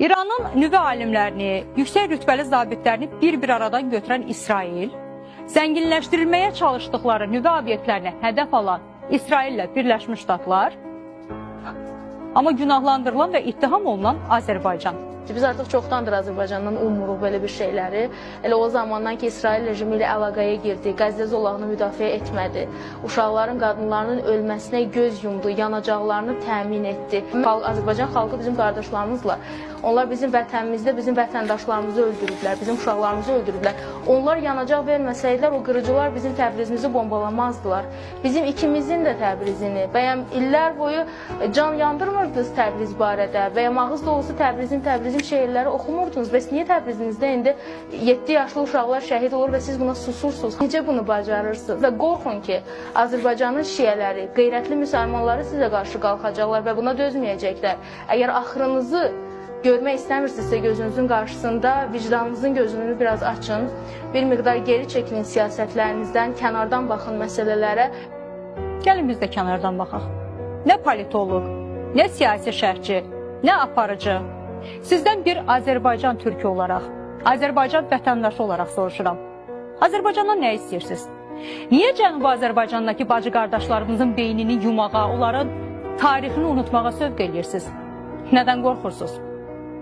İranın nüvə alimlərini, yüksək rütbəli zabitlərini bir-bir aradan götürən İsrail, zənginləşdirilməyə çalışdıkları nüvə obyektlərini hədəf alan İsraillə Birləşmiş Ştatlar, amma günahlandırılan və ittiham olunan Azərbaycan. Biz artıq çoxdandır Azərbaycandan ummuruq belə bir şeyləri. Elə o zamandan ki, İsrail rejimi ilə əlaqəyə girdi, Qəzdə zolağını müdafiə etmədi, uşaqların, qadınların ölməsinə göz yumdu, yanacaqlarını təmin etdi. Azərbaycan xalqı bizim qardaşlarımızla, onlar bizim vətənimizdə bizim vətəndaşlarımızı öldürüblər, bizim uşaqlarımızı öldürüblər. Onlar yanacaq verməsəydilər, o qırıcılar bizim Təbrizimizi bombalamazdılar. Bizim ikimizin də Təbrizini, bəyəm illər boyu can yandırmırdınız Təbriz barədə, bəyəm ağız dolusu Təbrizin şeirləri oxumurdunuz. Bəs niyə Təbrizinizdə indi 7 yaşlı uşaqlar şəhid olur və siz buna susursunuz? Necə bunu bacarırsınız? Və qorxun ki, Azərbaycanın şiələri, qeyrətli müsəlmanları sizə qarşı qalxacaqlar və buna dözməyəcəklər. Əgər axırınızı görmək istəmirsinizsə gözünüzün qarşısında, vicdanınızın gözünü biraz açın, bir miqdar geri çəkinin siyasətlərinizdən, kənardan baxın məsələlərə. Gəlin biz də kənardan baxaq. Nə politoloq, nə siyasi şərhçi, nə aparıcı. Sizdən bir Azərbaycan türkü olaraq, Azərbaycan vətəndaşı olaraq soruşuram. Azərbaycandan nə istəyirsiniz? Niyə Cənubi Azərbaycandakı bacı qardaşlarımızın beynini yumağa, onların tarixini unutmağa sövq edirsiniz? Nədən qorxursunuz?